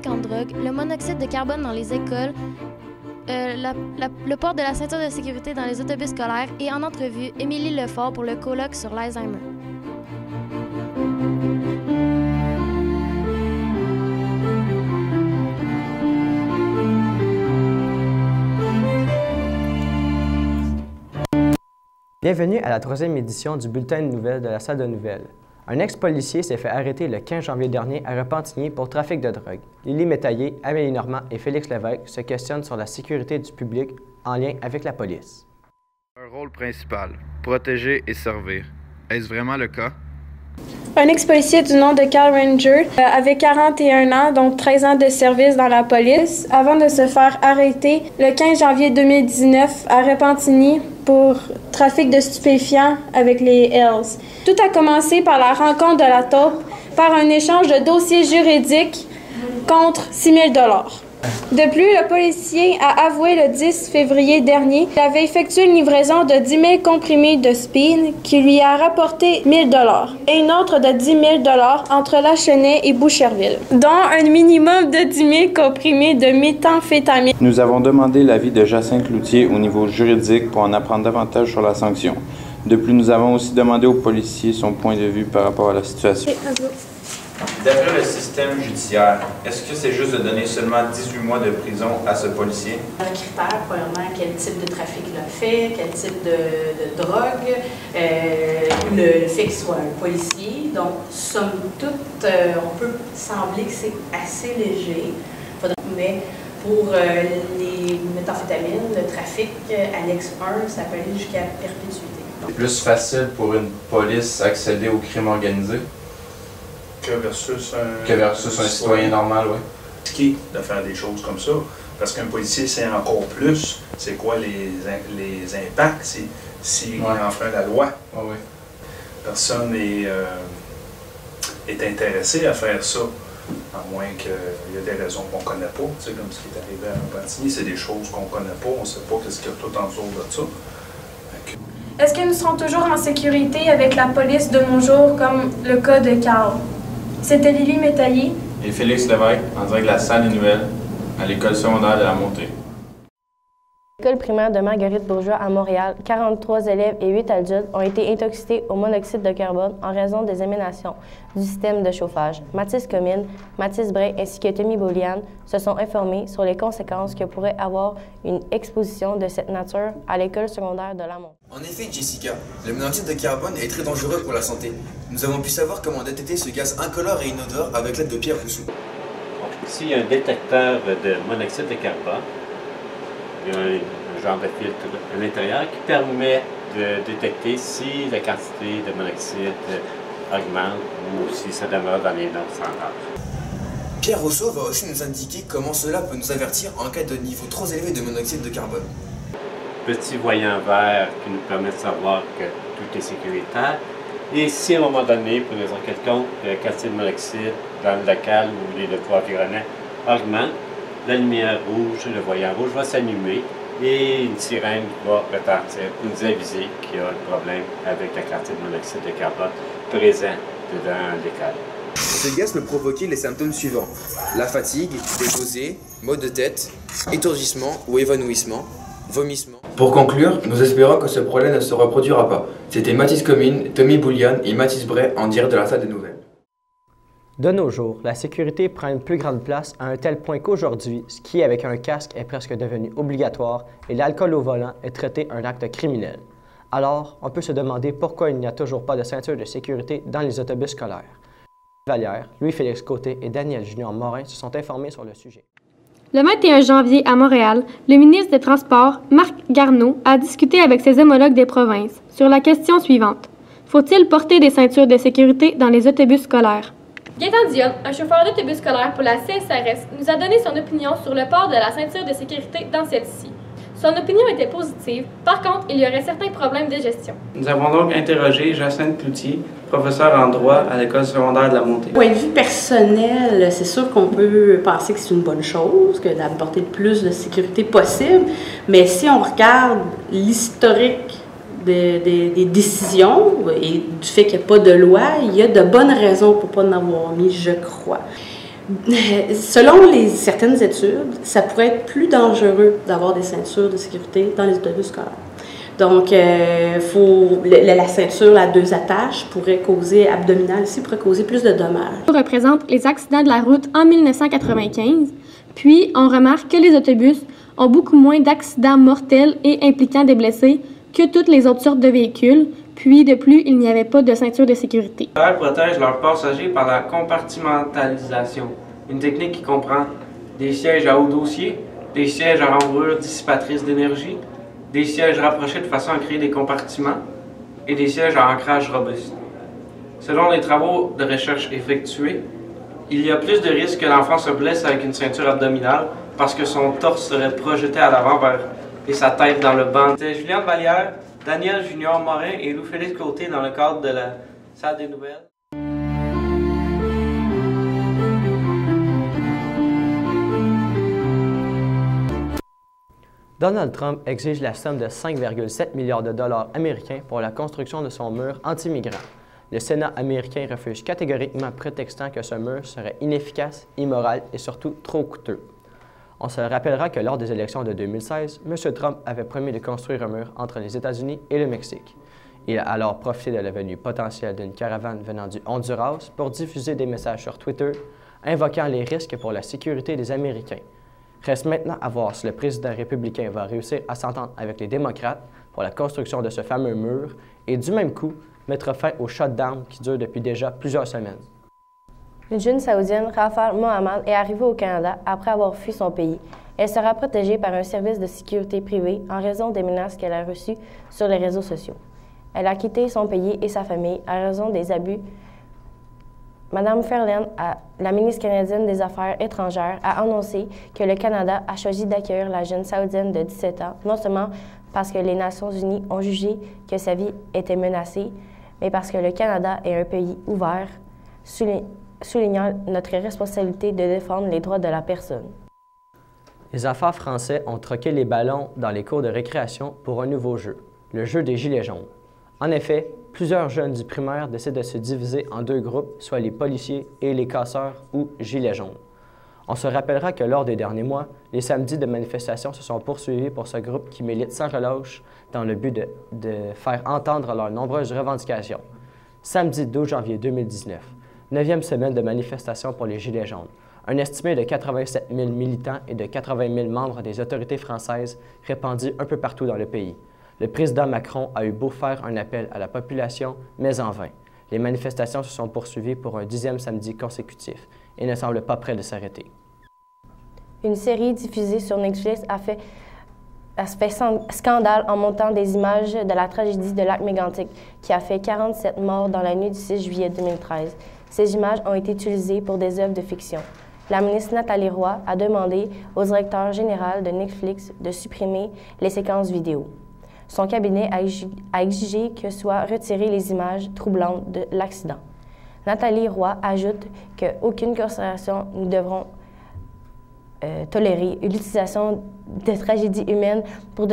trafiquants de drogue, le monoxyde de carbone dans les écoles, le port de la ceinture de sécurité dans les autobus scolaires et en entrevue, Émilie Lefort pour le colloque sur l'Alzheimer. Bienvenue à la 3e édition du Bulletin de nouvelles de la salle de nouvelles. Un ex-policier s'est fait arrêter le 15 janvier dernier à Repentigny pour trafic de drogue. Lily Métaillé, Amélie Normand et Félix Lévesque se questionnent sur la sécurité du public en lien avec la police. Un rôle principal, protéger et servir. Est-ce vraiment le cas? Un ex-policier du nom de Carl Ranger avait 41 ans, donc 13 ans de service dans la police, avant de se faire arrêter le 15 janvier 2019 à Repentigny pour trafic de stupéfiants avec les Hells. Tout a commencé par la rencontre de la taupe par un échange de dossiers juridiques contre 6 000 $. De plus, le policier a avoué le 10 février dernier qu'il avait effectué une livraison de 10 000 comprimés de speed qui lui a rapporté 1 000 $ et une autre de 10 000 $ entre Lachenay et Boucherville, dont un minimum de 10 000 comprimés de méthamphétamine. Nous avons demandé l'avis de Jacinthe Cloutier au niveau juridique pour en apprendre davantage sur la sanction. De plus, nous avons aussi demandé au policier son point de vue par rapport à la situation. D'après le système judiciaire, est-ce que c'est juste de donner seulement 18 mois de prison à ce policier? Un critère, premièrement, quel type de trafic il a fait, quel type de drogue, le fait qu'il soit un policier. Donc, somme toute, on peut sembler que c'est assez léger. Mais pour les méthamphétamines, le trafic annexe 1, ça peut aller jusqu'à perpétuité. C'est plus facile pour une police d'accéder au crime organisé? Que versus un citoyen normal, oui. Risqué de faire des choses comme ça, parce qu'un policier sait encore plus c'est quoi les impacts s'il enfreint la loi. Oui. Personne n'est intéressé à faire ça, à moins qu'il y ait des raisons qu'on ne connaît pas. Tu sais, comme ce qui est arrivé à Repentigny, c'est des choses qu'on ne connaît pas, on ne sait pas ce qu'il y a tout en dessous de ça. Est-ce que nous serons toujours en sécurité avec la police de nos jours, comme le cas de Carl? C'était Lily Métaillé Et Félix Lévesque, en direct de la salle des nouvelles, à l'école secondaire de la Montée. L'école primaire de Marguerite Bourgeois à Montréal, 43 élèves et 8 adultes ont été intoxiqués au monoxyde de carbone en raison des émanations du système de chauffage. Mathis Comine, Mathis Bray ainsi que Tommy Boulian se sont informés sur les conséquences que pourrait avoir une exposition de cette nature à l'école secondaire de la Montée. En effet, Jessica, le monoxyde de carbone est très dangereux pour la santé. Nous avons pu savoir comment détecter ce gaz incolore et inodore avec l'aide de Pierre Rousseau. Ici, il y a un détecteur de monoxyde de carbone. Il y a un genre de filtre à l'intérieur qui permet de détecter si la quantité de monoxyde augmente ou si ça demeure dans les normes standards. Pierre Rousseau va aussi nous indiquer comment cela peut nous avertir en cas de niveau trop élevé de monoxyde de carbone. Petit voyant vert qui nous permet de savoir que tout est sécuritaire. Et si à un moment donné, pour une raison quelconque, la quantité de monoxyde dans le local ou les locaux environnants augmente, la lumière rouge, le voyant rouge va s'allumer et une sirène va retentir pour nous aviser qu'il y a un problème avec la quantité de monoxyde de carbone présent dedans l'école. Ce gaz peut provoquer les symptômes suivants: la fatigue, des nausées, maux de tête, étourdissement ou évanouissement, vomissement. Pour conclure, nous espérons que ce problème ne se reproduira pas. C'était Mathis Comine, Tommy Boulian et Mathis Bray en direct de la salle des nouvelles. De nos jours, la sécurité prend une plus grande place à un tel point qu'aujourd'hui, skier avec un casque est presque devenu obligatoire et l'alcool au volant est traité un acte criminel. Alors, on peut se demander pourquoi il n'y a toujours pas de ceinture de sécurité dans les autobus scolaires. Vallière, Louis-Félix Côté et Daniel Junior Morin se sont informés sur le sujet. Le 21 janvier, à Montréal, le ministre des Transports, Marc Garneau, a discuté avec ses homologues des provinces sur la question suivante. Faut-il porter des ceintures de sécurité dans les autobus scolaires? Gaétan Dionne, un chauffeur d'autobus scolaire pour la CSRS, nous a donné son opinion sur le port de la ceinture de sécurité dans celle-ci. Son opinion était positive, par contre, il y aurait certains problèmes de gestion. Nous avons donc interrogé Jacinthe Cloutier, professeur en droit à l'école secondaire de la Montée. Point de vue personnel, c'est sûr qu'on peut penser que c'est une bonne chose, que d'apporter le plus de sécurité possible, mais si on regarde l'historique des décisions et du fait qu'il n'y a pas de loi, il y a de bonnes raisons pour ne pas en avoir mis, je crois. Selon certaines études, ça pourrait être plus dangereux d'avoir des ceintures de sécurité dans les autobus scolaires. Donc, la ceinture à 2 attaches pourrait causer, abdominale ici, pourrait causer plus de dommages. On représente les accidents de la route en 1995, puis on remarque que les autobus ont beaucoup moins d'accidents mortels et impliquant des blessés que toutes les autres sortes de véhicules, puis de plus, il n'y avait pas de ceinture de sécurité. Les chauffeurs protègent leurs passagers par la compartimentalisation, une technique qui comprend des sièges à haut dossier, des sièges à rembourrure dissipatrice d'énergie, des sièges rapprochés de façon à créer des compartiments et des sièges à ancrage robuste. Selon les travaux de recherche effectués, il y a plus de risques que l'enfant se blesse avec une ceinture abdominale parce que son torse serait projeté à l'avant et sa tête dans le banc. C'était Julien Vallière, Daniel Junior Morin et Louis-Félix Côté dans le cadre de la salle des nouvelles. Donald Trump exige la somme de 5,7 milliards de dollars américains pour la construction de son mur anti-migrants. Le Sénat américain refuse catégoriquement, prétextant que ce mur serait inefficace, immoral et surtout trop coûteux. On se rappellera que lors des élections de 2016, M. Trump avait promis de construire un mur entre les États-Unis et le Mexique. Il a alors profité de la venue potentielle d'une caravane venant du Honduras pour diffuser des messages sur Twitter, invoquant les risques pour la sécurité des Américains. Reste maintenant à voir si le président républicain va réussir à s'entendre avec les démocrates pour la construction de ce fameux mur et du même coup mettre fin au shutdown qui dure depuis déjà plusieurs semaines. Une jeune saoudienne, Rafah Mohammad, est arrivée au Canada après avoir fui son pays. Elle sera protégée par un service de sécurité privé en raison des menaces qu'elle a reçues sur les réseaux sociaux. Elle a quitté son pays et sa famille à raison des abus. Mme Ferland, la ministre canadienne des Affaires étrangères, a annoncé que le Canada a choisi d'accueillir la jeune Saoudienne de 17 ans, non seulement parce que les Nations unies ont jugé que sa vie était menacée, mais parce que le Canada est un pays ouvert, soulignant notre responsabilité de défendre les droits de la personne. Les affaires français ont troqué les ballons dans les cours de récréation pour un nouveau jeu, le jeu des gilets jaunes. En effet, plusieurs jeunes du primaire décident de se diviser en 2 groupes, soit les policiers et les casseurs ou gilets jaunes. On se rappellera que lors des derniers mois, les samedis de manifestation se sont poursuivis pour ce groupe qui milite sans relâche dans le but de faire entendre leurs nombreuses revendications. Samedi 12 janvier 2019, 9e semaine de manifestation pour les Gilets jaunes. Un estimé de 87 000 militants et de 80 000 membres des autorités françaises répandus un peu partout dans le pays. Le président Macron a eu beau faire un appel à la population, mais en vain. Les manifestations se sont poursuivies pour un 10e samedi consécutif et ne semblent pas près de s'arrêter. Une série diffusée sur Netflix a fait scandale en montant des images de la tragédie de lac Mégantic qui a fait 47 morts dans la nuit du 6 juillet 2013. Ces images ont été utilisées pour des œuvres de fiction. La ministre Nathalie Roy a demandé au directeur général de Netflix de supprimer les séquences vidéo. Son cabinet a exigé que soient retirées les images troublantes de l'accident. Nathalie Roy ajoute qu'aucune considération ne devront tolérer l'utilisation de tragédies humaines pour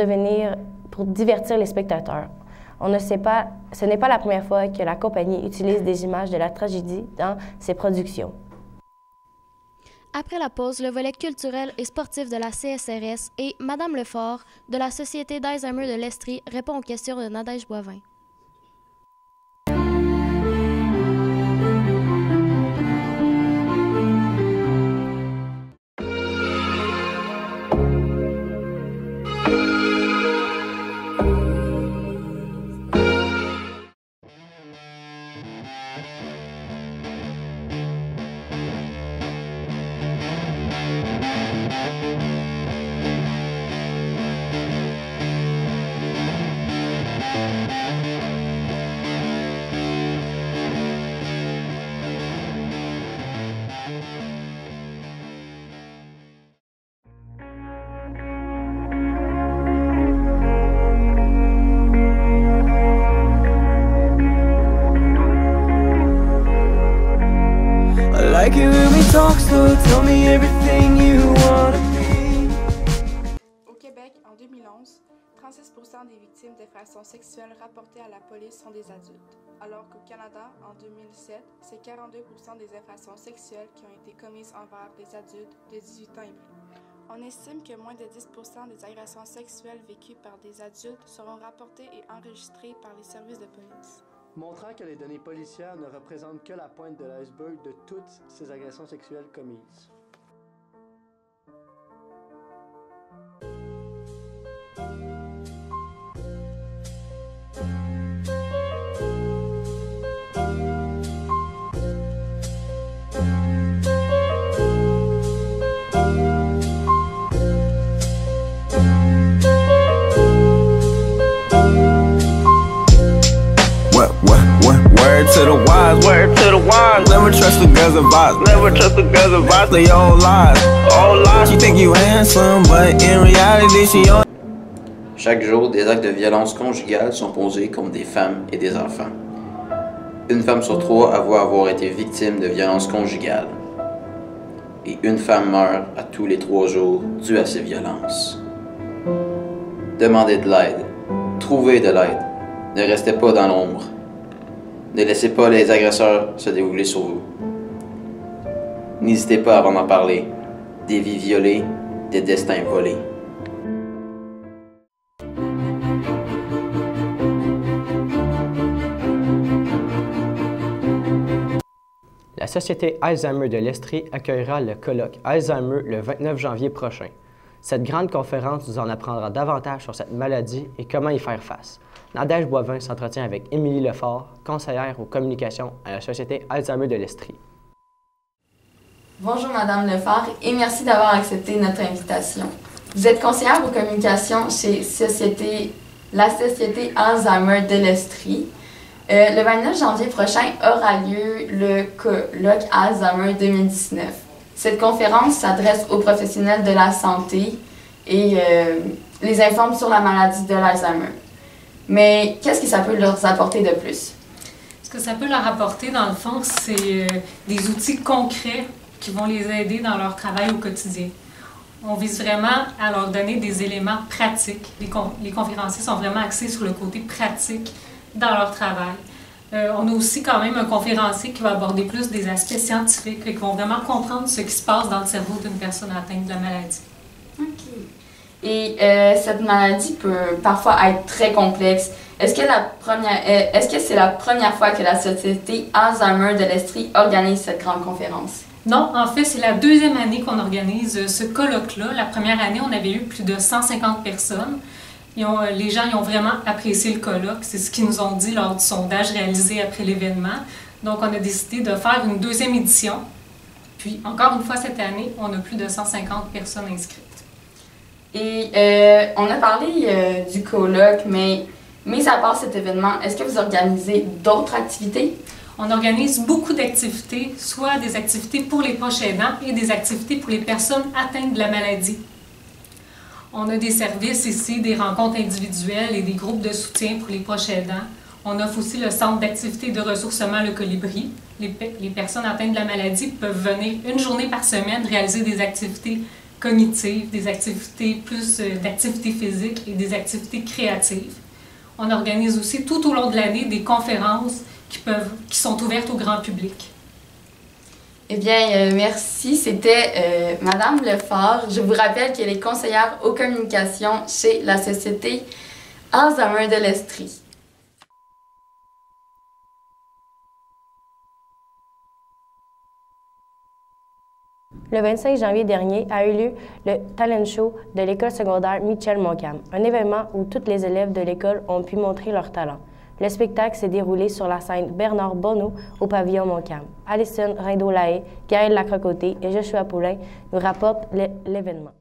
divertir les spectateurs. Ce n'est pas la première fois que la compagnie utilise des images de la tragédie dans ses productions. Après la pause, le volet culturel et sportif de la CSRS et Madame Lefort de la Société d'Alzheimer de l'Estrie répond aux questions de Nadège Boivin. en 2011, 36% des victimes d'infractions sexuelles rapportées à la police sont des adultes, alors qu'au Canada, en 2007, c'est 42% des infractions sexuelles qui ont été commises envers des adultes de 18 ans et plus. On estime que moins de 10% des agressions sexuelles vécues par des adultes seront rapportées et enregistrées par les services de police. Montrant que les données policières ne représentent que la pointe de l'iceberg de toutes ces agressions sexuelles commises. Word to the wise, word to the wise. Never trust the girls advice, never trust the girls advice. They all lies, all lies. She think you handsome, but in reality she on. Chaque jour, des actes de violence conjugale sont posés contre des femmes et des enfants. Une femme sur 3 avoue avoir été victime de violences conjugales. Et une femme meurt à tous les 3 jours due à ces violences. Demandez de l'aide. Trouvez de l'aide. Ne restez pas dans l'ombre. Ne laissez pas les agresseurs se dévouler sur vous. N'hésitez pas à en parler. Des vies violées, des destins volés. La Société Alzheimer de l'Estrie accueillera le colloque Alzheimer le 29 janvier prochain. Cette grande conférence nous en apprendra davantage sur cette maladie et comment y faire face. Nadège Boivin s'entretient avec Émilie Lefort, conseillère aux communications à la Société Alzheimer de l'Estrie. Bonjour Madame Lefort et merci d'avoir accepté notre invitation. Vous êtes conseillère aux communications chez la Société Alzheimer de l'Estrie. Le 29 janvier prochain aura lieu le colloque Alzheimer 2019. Cette conférence s'adresse aux professionnels de la santé et les informe sur la maladie de l'Alzheimer. Mais qu'est-ce que ça peut leur apporter de plus? Ce que ça peut leur apporter, dans le fond, c'est des outils concrets qui vont les aider dans leur travail au quotidien. On vise vraiment à leur donner des éléments pratiques. Les conférenciers sont vraiment axés sur le côté pratique dans leur travail. On a aussi quand même un conférencier qui va aborder plus des aspects scientifiques et qui vont vraiment comprendre ce qui se passe dans le cerveau d'une personne atteinte de la maladie. OK. Et cette maladie peut parfois être très complexe. Est-ce que c'est la première fois que la Société Alzheimer de l'Estrie organise cette grande conférence? Non, en fait, c'est la 2e année qu'on organise ce colloque-là. La première année, on avait eu plus de 150 personnes. Les gens ont vraiment apprécié le colloque. C'est ce qu'ils nous ont dit lors du sondage réalisé après l'événement. Donc, on a décidé de faire une 2e édition. Puis, encore une fois, cette année, on a plus de 150 personnes inscrites. Et on a parlé du colloque, mais à part cet événement, est-ce que vous organisez d'autres activités? On organise beaucoup d'activités, soit des activités pour les proches aidants et des activités pour les personnes atteintes de la maladie. On a des services ici, des rencontres individuelles et des groupes de soutien pour les proches aidants. On offre aussi le centre d'activité de ressourcement Le Colibri. Les personnes atteintes de la maladie peuvent venir une journée par semaine réaliser des activités cognitives, des activités plus d'activités physiques et des activités créatives. On organise aussi tout au long de l'année des conférences qui sont ouvertes au grand public. Eh bien, merci. C'était Madame Lefort. Je vous rappelle qu'elle est conseillère aux communications chez la Société Alzheimer de l'Estrie. Le 25 janvier dernier a eu lieu le Talent Show de l'école secondaire Michel Montcalm, un événement où tous les élèves de l'école ont pu montrer leur talent. Le spectacle s'est déroulé sur la scène Bernard Bonneau au pavillon Montcalm. Alison Rindeau-Lahaye, Gaëlle Lacrocoté et Joshua Poulain nous rapportent l'événement.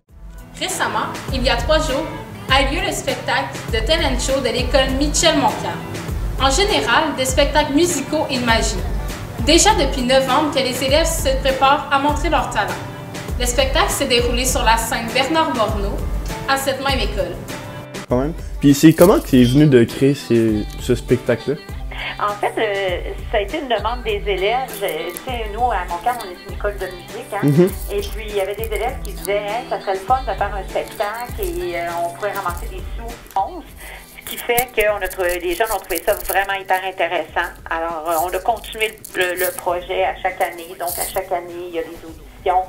Récemment, il y a 3 jours, a eu lieu le spectacle de Talent Show de l'école Michel Montcalm. En général, des spectacles musicaux et de magie. Déjà depuis novembre que les élèves se préparent à montrer leur talent. Le spectacle s'est déroulé sur la scène Bernard Bonneau à cette même école. Quand même. Puis c'est comment que tu es venu de créer ce spectacle-là? En fait, ça a été une demande des élèves. Tu sais, nous, à Montcalm, on est une école de musique. Hein? Et puis, il y avait des élèves qui disaient hey, ça serait le fun de faire un spectacle et on pourrait ramasser des sous. Ce qui fait que les jeunes ont trouvé ça vraiment hyper intéressant. Alors, on a continué le projet à chaque année. Donc, à chaque année, il y a des auditions.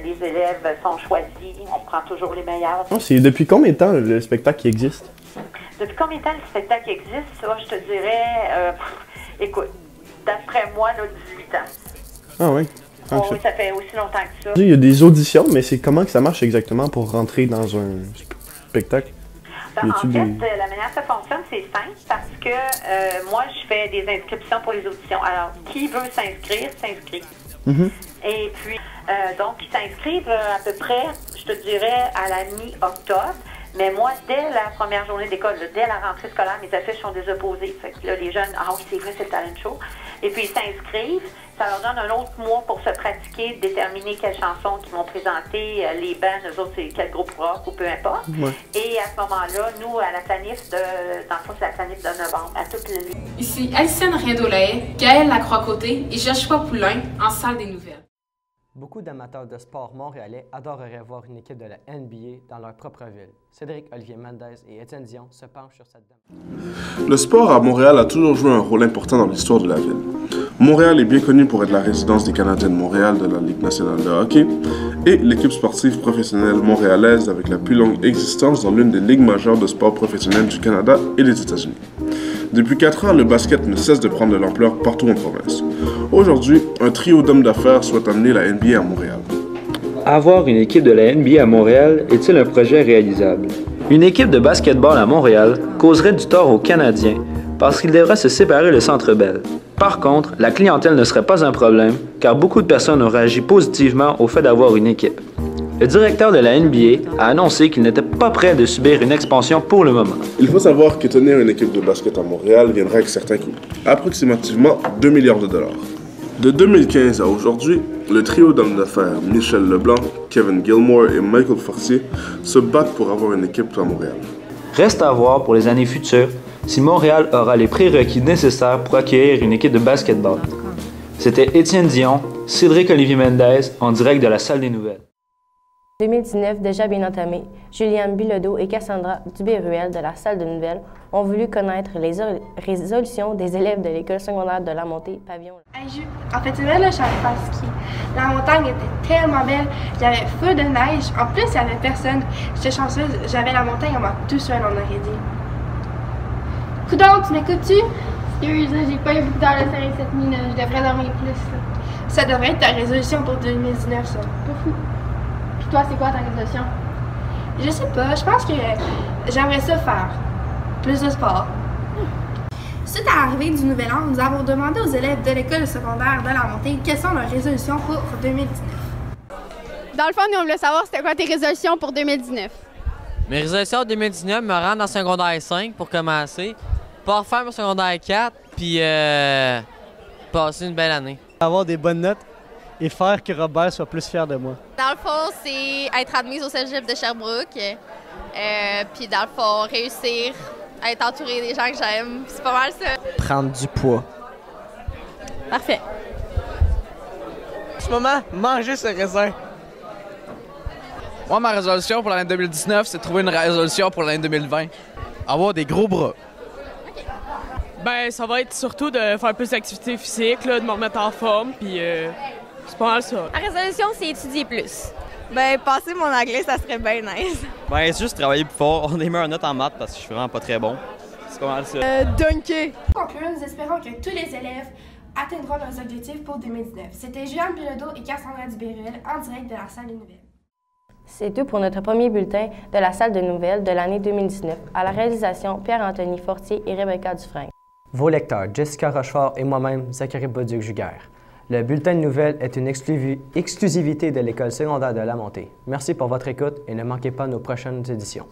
Les élèves sont choisis. On prend toujours les meilleurs. C'est depuis combien de temps le spectacle qui existe? Depuis combien de temps le spectacle existe? Ça, je te dirais, écoute, d'après moi, là, 18 ans. Ah oui? Oui, ça fait aussi longtemps que ça. Il y a des auditions, mais c'est comment que ça marche exactement pour rentrer dans un spectacle? En fait, la manière que ça fonctionne, c'est simple parce que moi, je fais des inscriptions pour les auditions. Alors, qui veut s'inscrire, s'inscrit. Et puis, donc, ils s'inscrivent à peu près, je te dirais, à la mi-octobre. Mais moi, dès la première journée d'école, dès la rentrée scolaire, mes affiches sont déjà posées. Fait que là, les jeunes, ah oui, c'est vrai, c'est le talent show. Et puis, ils s'inscrivent. Ça leur donne un autre mois pour se pratiquer, déterminer quelles chansons qu'ils vont présenter. Les bands, eux autres, c'est quel groupe rock ou peu importe. Ouais. Et à ce moment-là, nous, à la planif dans le fond, c'est la planif de novembre, à toutes les... Ici Alicienne Rien-Dolaye, Gaëlle Lacroix-Côté et Joshua Poulain en salle des nouvelles. Beaucoup d'amateurs de sport montréalais adoreraient voir une équipe de la NBA dans leur propre ville. Cédric Olivier Mendez et Étienne Dion se penchent sur cette demande. Le sport à Montréal a toujours joué un rôle important dans l'histoire de la ville. Montréal est bien connu pour être la résidence des Canadiens de Montréal de la Ligue nationale de hockey et l'équipe sportive professionnelle montréalaise avec la plus longue existence dans l'une des ligues majeures de sport professionnel du Canada et des États-Unis. Depuis 4 ans, le basket ne cesse de prendre de l'ampleur partout en province. Aujourd'hui, un trio d'hommes d'affaires souhaite amener la NBA à Montréal. Avoir une équipe de la NBA à Montréal est-il un projet réalisable? Une équipe de basketball à Montréal causerait du tort aux Canadiens parce qu'ils devraient se séparer le Centre Bell. Par contre, la clientèle ne serait pas un problème car beaucoup de personnes ont réagi positivement au fait d'avoir une équipe. Le directeur de la NBA a annoncé qu'il n'était pas prêt de subir une expansion pour le moment. Il faut savoir que tenir une équipe de basket à Montréal viendra avec certains coûts, approximativement 2 milliards de dollars. De 2015 à aujourd'hui, le trio d'hommes d'affaires Michel Leblanc, Kevin Gilmore et Michael Fortier se battent pour avoir une équipe à Montréal. Reste à voir pour les années futures si Montréal aura les prérequis nécessaires pour accueillir une équipe de basketball. C'était Étienne Dion, Cédric Olivier Mendez en direct de la salle des nouvelles. 2019 déjà bien entamé, Juliane Bilodeau et Cassandra Dubé-Ruel de la salle de nouvelles ont voulu connaître les résolutions des élèves de l'école secondaire de La Montée, Pavillon. En fait, là, je savais pas skier. La montagne était tellement belle, il y avait feu de neige. En plus, il n'y avait personne. J'étais chanceuse, j'avais la montagne à moi tout seul, on aurait dit. Coudon, tu m'écoutes-tu? Excuse, j'ai pas eu beaucoup d'heures de série cette nuit, je devrais dormir plus. Là. Ça devrait être ta résolution pour 2019, ça. Pas fou. Puis toi, c'est quoi ta résolution? Je sais pas, je pense que j'aimerais ça faire. Plus de sport. Suite à l'arrivée du Nouvel An, nous avons demandé aux élèves de l'école secondaire de La Montée quelles sont leurs résolutions pour 2019. Dans le fond, nous, on voulait savoir c'était quoi tes résolutions pour 2019. Mes résolutions 2019, me rendre en secondaire 5 pour commencer, pas refaire mon secondaire 4, puis passer une belle année. Avoir des bonnes notes et faire que Robert soit plus fier de moi. Dans le fond, c'est être admise au cégep de Sherbrooke, puis dans le fond, réussir à être entouré des gens que j'aime. C'est pas mal ça. Prendre du poids. Parfait. En ce moment, manger ce raisin. Moi, ma résolution pour l'année 2019, c'est de trouver une résolution pour l'année 2020. Avoir des gros bras. Okay. Ben, ça va être surtout de faire plus d'activité physique, là, de me remettre en forme, puis c'est pas mal ça. La résolution, c'est étudier plus. Ben, passer mon anglais, ça serait bien nice. Ben, c'est juste travailler plus fort. On a mis un note en maths parce que je suis vraiment pas très bon. C'est pas mal ça. Dunker. Pour conclure, nous espérons que tous les élèves atteindront leurs objectifs pour 2019. C'était Juliane Bilodeau et Cassandra Dubé-Ruel en direct de la salle des nouvelles. C'est tout pour notre premier bulletin de la salle de nouvelles de l'année 2019. À la réalisation, Pierre-Anthony Fortier et Rebecca Dufresne. Vos lecteurs, Jessica Rochefort et moi-même, Zachary Bauduc-Giguère. Le bulletin de nouvelles est une exclusivité de l'école secondaire de La Montée. Merci pour votre écoute et ne manquez pas nos prochaines éditions.